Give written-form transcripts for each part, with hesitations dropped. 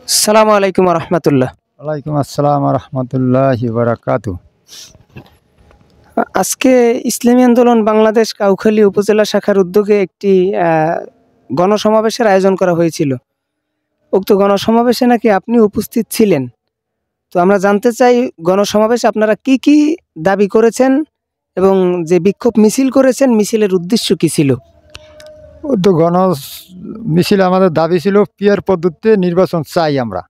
আসসালামু আলাইকুম রহমতুল্লাহ। ওয়ালাইকুম আসসালাম রহমতুল্লাহি বারাকাতু। আজকে ইসলামী আন্দোলন বাংলাদেশ কাউখালী উপজেলা শাখার উদ্যোগে একটি গণসমাবেশের আয়োজন করা হয়েছিল। উক্ত গণসমাবেশে নাকি আপনি উপস্থিত ছিলেন। তো আমরা জানতে চাই, গণসমাবেশে আপনারা কি কি দাবি করেছেন এবং যে বিক্ষোভ মিছিল করেছেন, মিছিলের উদ্দেশ্য কি ছিল? তো মিছিল আমাদের দাবি ছিল পিয়ার পদ্ধতিতে নির্বাচন চাই। আমরা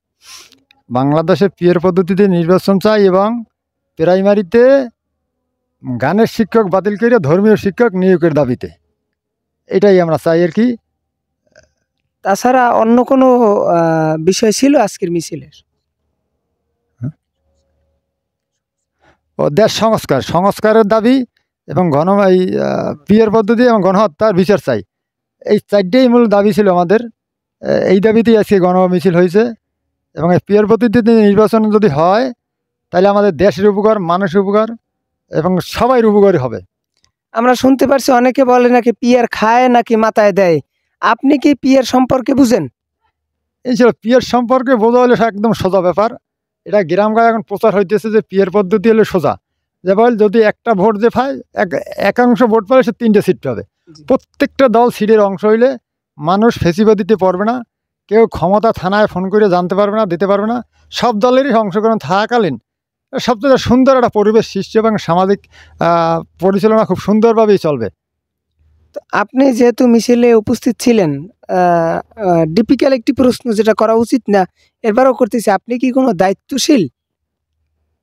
বাংলাদেশে পিয়ার পদ্ধতিতে নির্বাচন চাই এবং প্রাইমারিতে গানের শিক্ষক বাতিল করে ধর্মীয় শিক্ষক নিয়োগের দাবিতে, এটাই আমরা চাই আর কি। তাছাড়া অন্য কোনো বিষয় ছিল আজকের মিছিলের? ও দেশ সংস্কারের দাবি এবং এই পিয়ার পদ্ধতি এবং গণহত্যার বিচার চাই। এই চারটেই মূল দাবি ছিল আমাদের। এই দাবিতেই আজকে গণমিছিল হয়েছে এবং এই পিয়ার পদ্ধতিতে নির্বাচন যদি হয় তাহলে আমাদের দেশের উপকার, মানুষের উপকার এবং সবাই উপকারী হবে। আমরা শুনতে পারছি অনেকে বলে নাকি পিয়ার খায় নাকি মাথায় দেয়। আপনি কি পিয়ার সম্পর্কে বুঝেন? এই ছিল পিয়ার সম্পর্কে বোঝা হলে একদম সোজা ব্যাপার। এটা গ্রামগাঁয়ে এখন প্রচার হইতেছে যে পিয়ার পদ্ধতি হলে সোজা। যে বল যদি একটা ভোট যে পায়, একাংশ ভোট পালে সে 3টে সিট পাবে। প্রত্যেকটা দল সিটের অংশ হইলে মানুষ ফেসিবাদিতে পারবে না, কেউ ক্ষমতা থানায় ফোন করে জানতে পারবে না, দিতে পারবে না। সব দলেরই অংশগ্রহণ থাকাকালীন সবচেয়ে সুন্দর একটা পরিবেশ সৃষ্টি এবং সামাজিক পরিচালনা খুব সুন্দরভাবেই চলবে। তো আপনি যেহেতু মিছিলে উপস্থিত ছিলেন, ডিপিক্যাল একটি প্রশ্ন যেটা করা উচিত না, এবারও করতেছি, আপনি কি কোনো দায়িত্বশীল?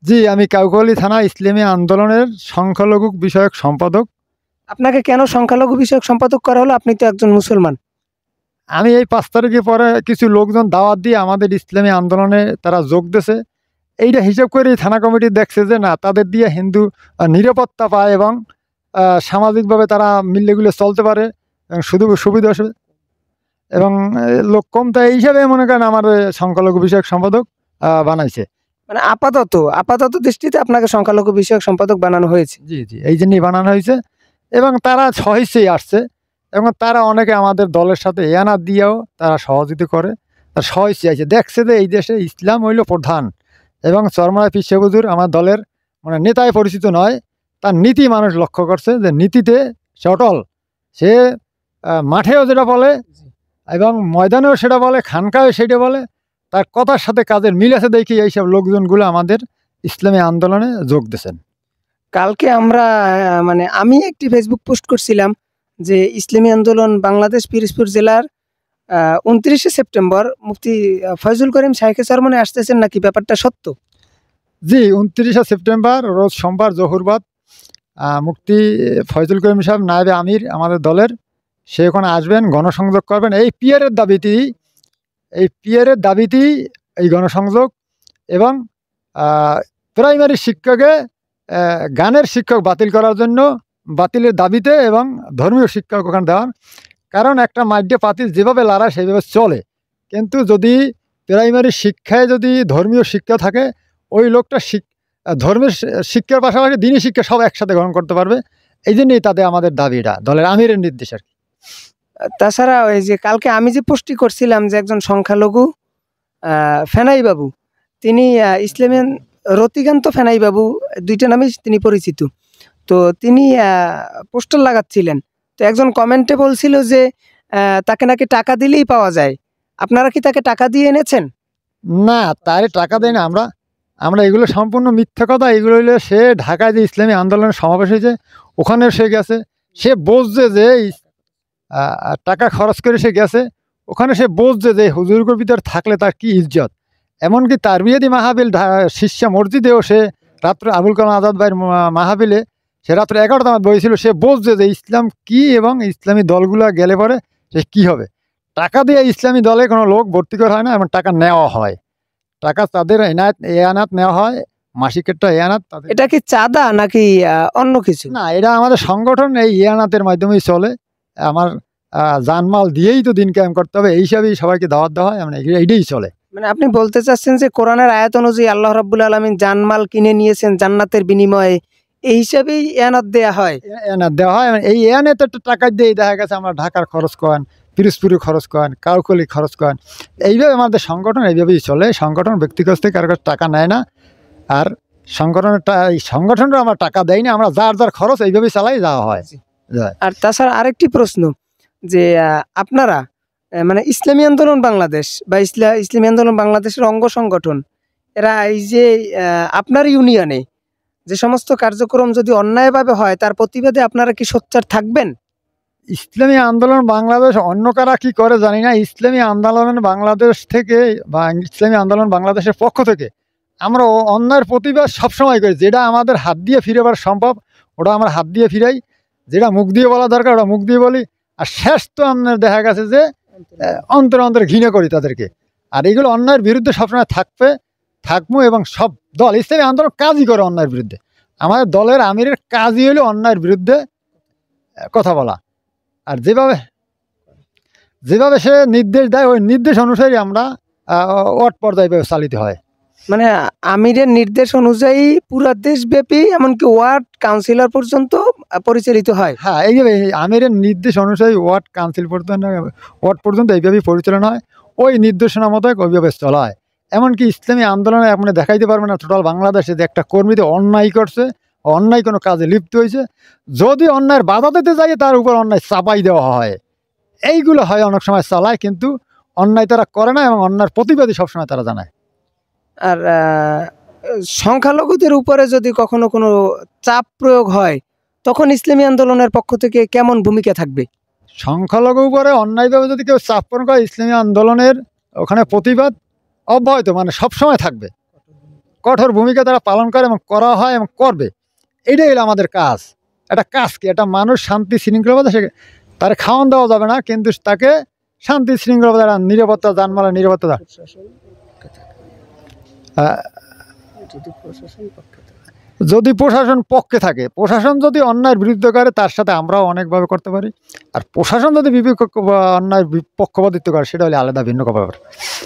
জি, আমি কাউখালী থানা ইসলামী আন্দোলনের সংখ্যালঘু বিষয়ক সম্পাদক। আপনাকে কেন সংখ্যালঘু বিষয়ক সম্পাদক করা হলো? আপনি তো একজন মুসলমান। আমি এই 5 তারিখে পরে কিছু লোকজন দাওয়াত দিয়ে আমাদের ইসলামী আন্দোলনে তারা যোগ দিয়েছে। এইটা হিসাব করে থানা কমিটি দেখছে যে না, তাদের দিয়ে হিন্দু নিরাপত্তা পায় এবং সামাজিকভাবে তারা মিললেগুলো চলতে পারে এবং শুধু সুবিধা আসবে এবং লোক কম, তাই এই হিসাবে মনে করেন আমার সংখ্যালঘু বিষয়ক সম্পাদক বানাইছে। মানে আপাতত দৃষ্টিতে আপনাকে সংখ্যালঘু বিষয়ক সম্পাদক বানানো হয়েছে। জি জি, এই জন্যই বানানো হয়েছে এবং তারা সহিষ্যেই আসছে এবং তারা অনেকে আমাদের দলের সাথে এয়ানা দিয়েও তারা সহযোগিতা করে। তারা সহিষ্যে আছে, দেখছে যে এই দেশে ইসলাম হইল প্রধান এবং চরমরায় পীর সাহেব হুজুর আমার দলের মানে নেতায় পরিচিত নয়, তার নীতি মানুষ লক্ষ্য করছে যে নীতিতে সে অটল। সে মাঠেও যেটা বলে এবং ময়দানেও সেটা বলে, খানকায়ও সেটা বলে, তার কথার সাথে কাজের মিল আছে দেখি এইসব লোকজনগুলো আমাদের ইসলামী আন্দোলনে যোগ দিয়েছেন। কালকে আমরা মানে আমি একটি ফেসবুক পোস্ট করছিলাম যে ইসলামী আন্দোলন বাংলাদেশ পিরোজপুর জেলার 29শে সেপ্টেম্বর মুফতি ফয়জুল করিম শাইখে চরমনে আসতেছেন, নাকি ব্যাপারটা সত্য? জি, 29শে সেপ্টেম্বর রোজ সোমবার জহুরবাদ মুফতি ফয়জুল করিম সাহেব নায়েবে আমির আমাদের দলের, সে ওখানে আসবেন, গণসংযোগ করবেন এই পিয়ারের দাবিতেই এই গণসংযোগ এবং প্রাইমারি শিক্ষকে গানের শিক্ষক বাতিল করার জন্য, বাতিলের দাবিতে এবং ধর্মীয় শিক্ষক ওখানে দেওয়ার। কারণ একটা মাইডে পাতিল যেভাবে লড়ায় সেইভাবে চলে, কিন্তু যদি প্রাইমারি শিক্ষায় যদি ধর্মীয় শিক্ষা থাকে, ওই লোকটা ধর্মের শিক্ষার পাশাপাশি দিনী শিক্ষা সব একসাথে গ্রহণ করতে পারবে। এই জন্যই তাদের আমাদের দাবিটা দলের আমিরের নির্দেশ আর কি। তাছাড়া ওই যে কালকে আমি যে পোস্টটি করছিলাম যে একজন সংখ্যালঘু ফেনাই বাবু, তিনি ইসলামী রতিকান্ত ফেনাই বাবু, দুইটা নামেই তিনি পরিচিত। তো তিনি পোস্টার লাগাচ্ছিলেন, তো একজন কমেন্টে বলছিল যে তাকে নাকি টাকা দিলেই পাওয়া যায়। আপনারা কি তাকে টাকা দিয়ে এনেছেন? না, তারে টাকা দেয় না। আমরা এগুলো সম্পূর্ণ মিথ্যা কথা। এগুলো হইলে সে ঢাকায় যে ইসলামী আন্দোলনের সমাবেশ হয়েছে ওখানে সে গেছে, সে বুঝছে যে টাকা খরচ করে সে গেছে ওখানে, সে বুঝছে যে হুজুরগুর ভিতর থাকলে তার কি ইজ্জত। এমনকি তারবিয়াতি মাহাবিল শিষ্যা মসজিদেও সে রাত্রে আবুল কালাম আজাদ ভাইয়ের মাহাবিলে সে রাত্রে 11টা বইছিল। সে বুঝছে যে ইসলাম কি এবং ইসলামী দলগুলো গেলে পরে সে কী হবে। টাকা দিয়ে ইসলামী দলে কোনো লোক ভর্তি করা হয় না এবং টাকা নেওয়া হয়, টাকা তাদের এয়ানাত নেওয়া হয়, মাসিকেরটা এয়ানাত। এটা কি চাঁদা নাকি অন্য কিছু? না, এটা আমাদের সংগঠন এই এয়ানাতের মাধ্যমেই চলে। আমার জানমাল দিয়েই তো দিন কায়েম করতে হবে, এই হিসাবেই সবাইকে দাওয়াত দেওয়া হয়, মানে এইটাই চলে। মানে আপনি বলতে চাচ্ছেন যে কোরআনের আয়াত অনুযায়ী আল্লাহ রাব্বুল আলামিন জানমাল কিনে নিয়েছেন জান্নাতের বিনিময়ে, এই হিসাবেই এনাদ দেয়া হয়। এনে দেওয়া হয়, এই এনে তো একটা টাকা দিয়ে দেখা গেছে আমরা ঢাকার খরচ করেন, পিরোজপুরে খরচ করেন, কাউকলি খরচ করেন, এইভাবে আমাদের সংগঠন এইভাবেই চলে। সংগঠন ব্যক্তিগত থেকে কারো কাছে টাকা নেয় না, আর এই সংগঠনরা আমরা টাকা দেয় না, আমরা যার যার খরচ এইভাবেই চালাই যাওয়া হয়। আর তাছাড়া আরেকটি প্রশ্ন যে আপনারা মানে ইসলামী আন্দোলন বাংলাদেশ বা ইসলামী আন্দোলন বাংলাদেশের অঙ্গ সংগঠন, এরা এই যে আপনার ইউনিয়নে যে সমস্ত কার্যক্রম যদি অন্যায়ভাবে হয় তার প্রতিবাদে আপনারা কি সোচ্চার থাকবেন? ইসলামী আন্দোলন বাংলাদেশ অন্য কারা কি করে জানি না, ইসলামী আন্দোলন বাংলাদেশ থেকে বা ইসলামী আন্দোলন বাংলাদেশের পক্ষ থেকে আমরা অন্যায়ের প্রতিবাদ সবসময় করি। যেটা আমাদের হাত দিয়ে ফিরাবার সম্ভব ওটা আমরা হাত দিয়ে ফিরাই, যেটা মুখ দিয়ে বলা দরকার ওটা মুখ দিয়ে বলি। আর শেষ তো আমাদের দেখা গেছে যে অন্তরে অন্তরে ঘৃণা করি তাদেরকে। আর এইগুলো অন্যায়ের বিরুদ্ধে সবসময় থাকবো, এবং সব দল ইসলামী আন্দোলন কাজই করে অন্যায়ের বিরুদ্ধে। আমাদের দলের আমিরের কাজই হলো অন্যায়ের বিরুদ্ধে কথা বলা, আর যেভাবে সে নির্দেশ দেয় ওই নির্দেশ অনুসারে আমরা ওয়ার্ড পর্যায়ে চালিত হয়। মানে আমিরের নির্দেশ অনুযায়ী পুরো দেশব্যাপী এমনকি ওয়ার্ড কাউন্সিলর পর্যন্ত পরিচালিত হয়। হ্যাঁ, এইভাবে আমিরের নির্দেশ অনুযায়ী ওয়ার্ড পর্যন্ত এইভাবেই পরিচালনা হয়, ওই নির্দেশনা মতো ওইভাবে চলা হয়। এমনকি ইসলামী আন্দোলনে আপনি দেখাইতে পারবেন না টোটাল বাংলাদেশে যে একটা কর্মীতে অন্যায় করছে, অন্যায় কোনো কাজে লিপ্ত হয়েছে, যদি অন্যায়ের বাধা দিতে যায় তার উপর অন্যায় চাপাই দেওয়া হয়। এইগুলো হয় অনেক সময় চালায়, কিন্তু অন্যায় তারা করে না এবং অন্যায়ের প্রতিবাদী সবসময় তারা জানায়। আর সংখ্যালঘুদের উপরে যদি কখনো কোনো চাপ প্রয়োগ হয় তখন ইসলামী আন্দোলনের পক্ষ থেকে কেমন ভূমিকা থাকবে? সংখ্যালঘু উপরে অন্যায়ভাবে যদি কেউ চাপ প্রয়োগ করে, ইসলামী আন্দোলনের ওখানে প্রতিবাদ অব্যাহত মানে সবসময় থাকবে। কঠোর ভূমিকা তারা পালন করে এবং করা হয় এবং করবে। এইটাই হলো আমাদের কাজ। একটা কাজ কি, একটা মানুষ শান্তি শৃঙ্খলাবদ্ধ, সে তার খাওয়ান দেওয়া যাবে না, কিন্তু তাকে শান্তি শৃঙ্খলাবদ্ধ নিরাপত্তা, যানমালের নিরাপত্তা যদি প্রশাসন পক্ষে থাকে, প্রশাসন যদি অন্যায়ের বিরুদ্ধে করে তার সাথে আমরাও অনেকভাবে করতে পারি। আর প্রশাসন যদি অন্যায়ের পক্ষপাতিত্ব করে সেটা হলে আলাদা ভিন্ন ব্যাপার।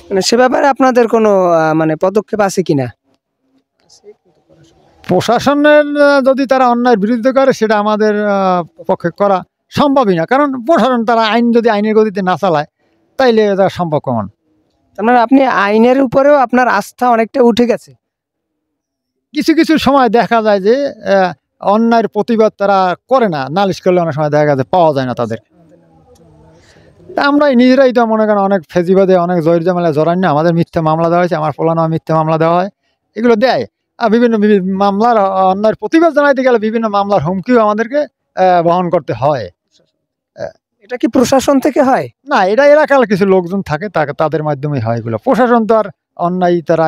মানে সে ব্যাপারে আপনাদের কোনো মানে পদক্ষেপ আছে কিনা? প্রশাসনের যদি তারা অন্যায়ের বিরুদ্ধে করে সেটা আমাদের পক্ষে করা সম্ভবই না, কারণ প্রশাসন তারা যদি আইনের গতিতে না চালায় তাইলে এটা সম্ভব কমন। তার মানে আপনি আইনের উপরেও আপনার আস্থা অনেকটা উঠে গেছে। কিছু কিছু সময় দেখা যায় যে অন্যায়ের প্রতিবাদ তারা করে না, নালিশ করলে অনেক সময় দেখা যায় পাওয়া যায় না তাদের। আমরাই নিজেরাই তো মনে করেন অনেক ফেজিবাদে অনেক জয়ের জামেলায় জড়ান না, আমাদের মিথ্যা মামলা দেওয়া হয়েছে, আমার ফলানো মিথ্যা মামলা দেওয়া হয়, এগুলো দেয়। আর বিভিন্ন মামলার অন্যায়ের প্রতিবাদ জানাইতে গেলে বিভিন্ন মামলার হুমকিও আমাদেরকে বহন করতে হয়। এটা কি প্রশাসন থেকে হয়? না, এটা এলাকার কিছু লোকজন থাকে, তাদের মাধ্যমেই হয় এগুলো। প্রশাসন তো আর অন্যায় তারা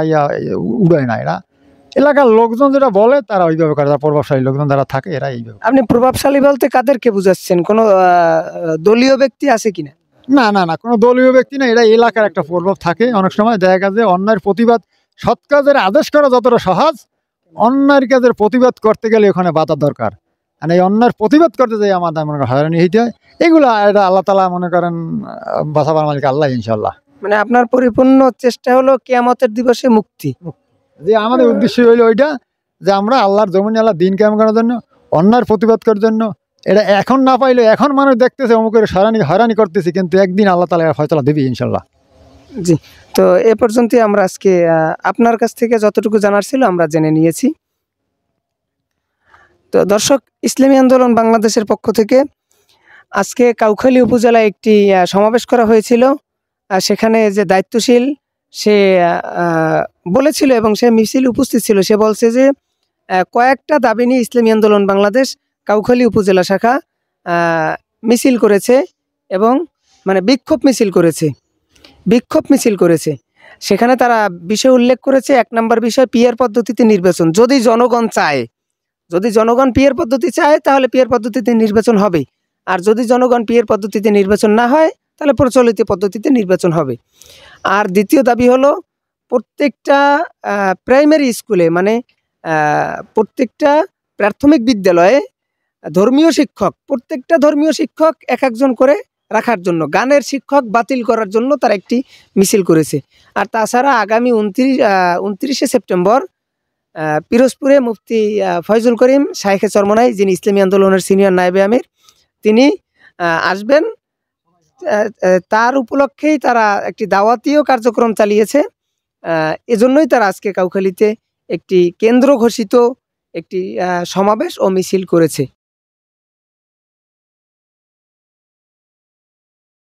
উড়ায় না, এরা এলাকার লোকজন যেটা বলে তারা ওইভাবে করে, তারা প্রভাবশালী লোকজন যারা থাকে এরা এইভাবে। আপনি প্রভাবশালী বলতে কাদেরকে বুঝাচ্ছেন? কোনো দলীয় ব্যক্তি আছে কিনা? না না না, কোনো দলীয় ব্যক্তি না, এটা এলাকার একটা প্রভাব থাকে। অনেক সময় দেখা গেছে অন্যায়ের প্রতিবাদ, সৎ কাজের আদেশ করা যতটা সহজ, অন্যায়ের কাজের প্রতিবাদ করতে গেলে ওখানে বাধা দরকার। আর এই অন্যায়ের প্রতিবাদ করতে যাই আমাদের মনে করেন হয়রানি হইতে হয়। এগুলো এটা আল্লাহ তাআলা মনে করেন বাঁচাবার মালিক আল্লাহ, ইনশাল্লাহ। মানে আপনার পরিপূর্ণ চেষ্টা হলো কিয়ামতের দিবসে মুক্তি। যে আমাদের উদ্দেশ্য হইলো ওইটা, যে আমরা আল্লাহর জমিনে আল্লাহ দিন কায়েম করার জন্য, অন্যায়ের প্রতিবাদ করার জন্য। এটা এখন না পাইলে, এখন মানুষ দেখতেছে অমুকের হয়রানি করতেছে, কিন্তু একদিন আল্লাহ তাআলা ফয়সালা দিবি ইনশাল্লাহ। জি, তো এ পর্যন্তই আমরা আজকে আপনার কাছ থেকে যতটুকু জানার ছিল আমরা জেনে নিয়েছি। তো দর্শক, ইসলামী আন্দোলন বাংলাদেশের পক্ষ থেকে আজকে কাউখালী উপজেলায় একটি সমাবেশ করা হয়েছিল। সেখানে যে দায়িত্বশীল সে বলেছিল এবং সে মিছিল উপস্থিত ছিল, সে বলছে যে কয়েকটা দাবি নিয়ে ইসলামী আন্দোলন বাংলাদেশ কাউখালী উপজেলা শাখা মিছিল করেছে এবং মানে বিক্ষোভ মিছিল করেছে। সেখানে তারা বিষয় উল্লেখ করেছে, 1 নম্বর বিষয় পিয়ার পদ্ধতিতে নির্বাচন। যদি জনগণ পিয়ার পদ্ধতি চায় তাহলে পিয়ার পদ্ধতিতে নির্বাচন হবে, আর যদি জনগণ পিয়ার পদ্ধতিতে নির্বাচন না হয় তাহলে প্রচলিত পদ্ধতিতে নির্বাচন হবে। আর দ্বিতীয় দাবি হলো প্রত্যেকটা প্রাইমারি স্কুলে মানে প্রত্যেকটা প্রাথমিক বিদ্যালয়ে প্রত্যেকটা ধর্মীয় শিক্ষক 1-1 করে রাখার জন্য, গানের শিক্ষক বাতিল করার জন্য তারা একটি মিছিল করেছে। আর তাছাড়া আগামী 29শে সেপ্টেম্বর পিরোজপুরে মুফতি ফয়জুল করিম শাইখে চরমনাই, যিনি ইসলামী আন্দোলনের সিনিয়র নায়েবে আমির, তিনি আসবেন। তার উপলক্ষেই তারা একটি দাওয়াতীয় কার্যক্রম চালিয়েছে। এজন্যই তারা আজকে কাউখালীতে একটি কেন্দ্র ঘোষিত একটি সমাবেশ ও মিছিল করেছে।